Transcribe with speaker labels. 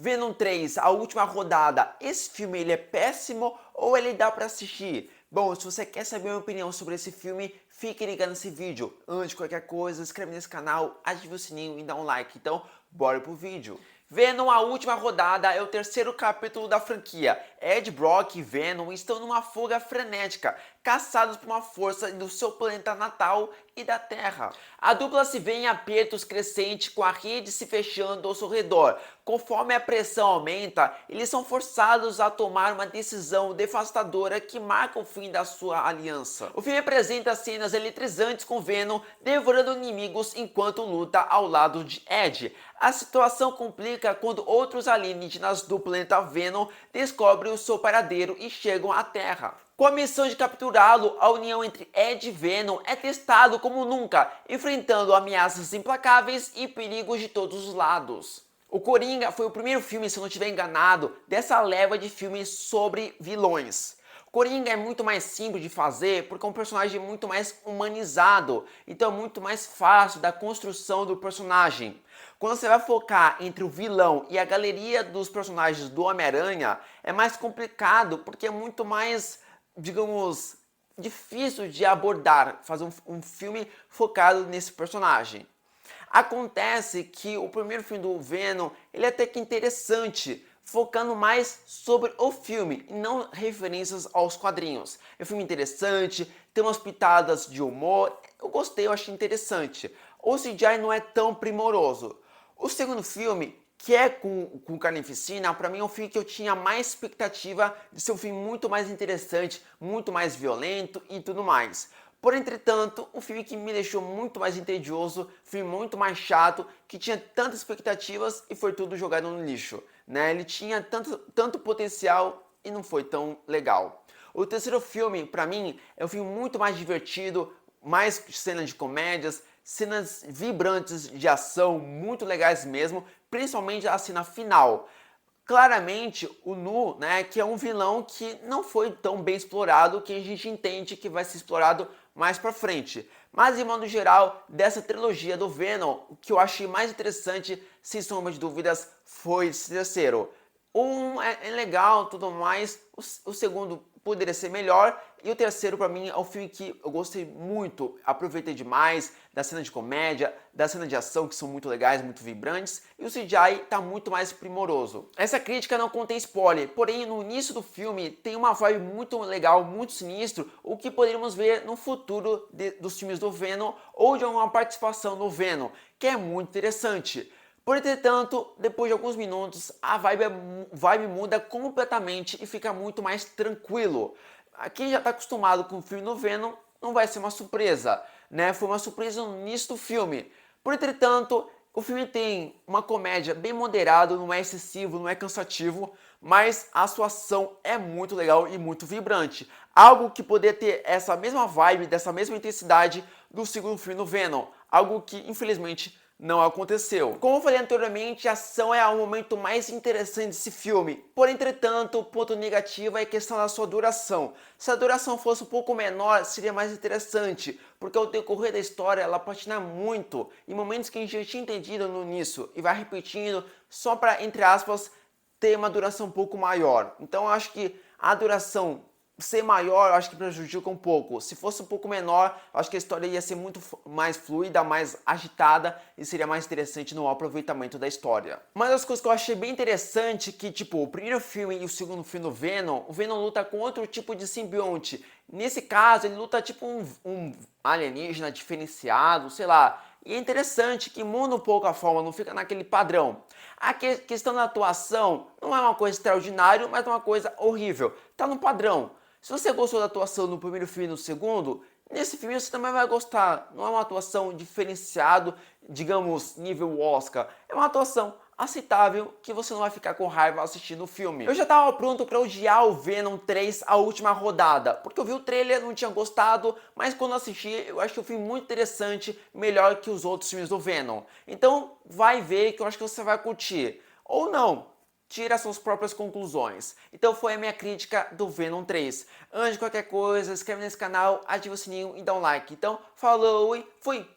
Speaker 1: Venom 3, a última rodada, esse filme ele é péssimo ou ele dá pra assistir? Bom, se você quer saber a minha opinião sobre esse filme, fique ligado nesse vídeo. Antes de qualquer coisa, inscreve nesse canal, ative o sininho e dá um like. Então, bora pro vídeo. Venom, a última rodada, é o terceiro capítulo da franquia. Ed Brock e Venom estão numa fuga frenética, caçados por uma força do seu planeta natal e da Terra. A dupla se vê em apertos crescentes, com a rede se fechando ao seu redor. Conforme a pressão aumenta, eles são forçados a tomar uma decisão devastadora que marca o fim da sua aliança. O filme apresenta cenas eletrizantes com Venom devorando inimigos enquanto luta ao lado de Ed. A situação complica quando outros alienígenas do planeta Venom descobrem o seu paradeiro e chegam à Terra. Com a missão de capturá-lo, a união entre Ed e Venom é testado como nunca, enfrentando ameaças implacáveis e perigos de todos os lados. O Coringa foi o primeiro filme, se eu não estiver enganado, dessa leva de filmes sobre vilões. Coringa é muito mais simples de fazer porque é um personagem muito mais humanizado, então é muito mais fácil da construção do personagem. Quando você vai focar entre o vilão e a galeria dos personagens do Homem-Aranha, é mais complicado porque é muito mais, digamos, difícil de abordar, fazer um filme focado nesse personagem. Acontece que o primeiro filme do Venom, ele é até que interessante, focando mais sobre o filme e não referências aos quadrinhos. É um filme interessante, tem umas pitadas de humor, eu gostei, eu achei interessante. O CGI não é tão primoroso. O segundo filme, que é com Carnificina, para mim é um filme que eu tinha mais expectativa de ser um filme muito mais interessante, muito mais violento e tudo mais. Por entretanto, um filme que me deixou muito mais entedioso, um filme muito mais chato, que tinha tantas expectativas e foi tudo jogado no lixo, né? Ele tinha tanto potencial e não foi tão legal. O terceiro filme, pra mim, é um filme muito mais divertido, mais cenas de comédias, cenas vibrantes de ação, muito legais mesmo, principalmente a cena final. Claramente, o Nu, né, que é um vilão que não foi tão bem explorado, que a gente entende que vai ser explorado mais pra frente. Mas, de modo geral, dessa trilogia do Venom, o que eu achei mais interessante, sem sombra de dúvidas, foi esse terceiro. Um é legal, tudo mais, o segundo poderia ser melhor, e o terceiro pra mim é um filme que eu gostei muito, aproveitei demais da cena de comédia, da cena de ação que são muito legais, muito vibrantes, e o CGI tá muito mais primoroso. Essa crítica não contém spoiler, porém no início do filme tem uma vibe muito legal, muito sinistro, o que poderíamos ver no futuro dos filmes do Venom ou de alguma participação do Venom, que é muito interessante. Por entretanto, depois de alguns minutos, a vibe muda completamente e fica muito mais tranquilo. Quem já está acostumado com o filme do Venom, não vai ser uma surpresa, né? Foi uma surpresa no início do filme. Por entretanto, o filme tem uma comédia bem moderada, não é excessivo, não é cansativo, mas a atuação é muito legal e muito vibrante. Algo que poderia ter essa mesma vibe, dessa mesma intensidade do segundo filme do Venom. Algo que, infelizmente, não aconteceu. Como eu falei anteriormente, a ação é o momento mais interessante desse filme. Porém, entretanto, o ponto negativo é a questão da sua duração. Se a duração fosse um pouco menor, seria mais interessante, porque ao decorrer da história ela patina muito em momentos que a gente já tinha entendido no início e vai repetindo só para, entre aspas, ter uma duração um pouco maior. Então eu acho que a duração ser maior, eu acho que prejudica um pouco. Se fosse um pouco menor, eu acho que a história ia ser muito mais fluida, mais agitada e seria mais interessante no aproveitamento da história. Uma das coisas que eu achei bem interessante é que, tipo, o primeiro filme e o segundo filme do Venom, o Venom luta com outro tipo de simbionte. Nesse caso, ele luta tipo um alienígena diferenciado, sei lá. E é interessante que muda um pouco a forma, não fica naquele padrão. A questão da atuação não é uma coisa extraordinária, mas é uma coisa horrível. Tá no padrão. Se você gostou da atuação no primeiro filme e no segundo, nesse filme você também vai gostar. Não é uma atuação diferenciada, digamos, nível Oscar. É uma atuação aceitável que você não vai ficar com raiva assistindo o filme. Eu já estava pronto para odiar o Venom 3, a última rodada, porque eu vi o trailer, não tinha gostado, mas quando assisti eu achei o filme muito interessante, melhor que os outros filmes do Venom. Então vai ver que eu acho que você vai curtir. Ou não. Tira suas próprias conclusões. Então foi a minha crítica do Venom 3. Antes de qualquer coisa, inscreve nesse canal, ativa o sininho e dá um like. Então, falou e fui!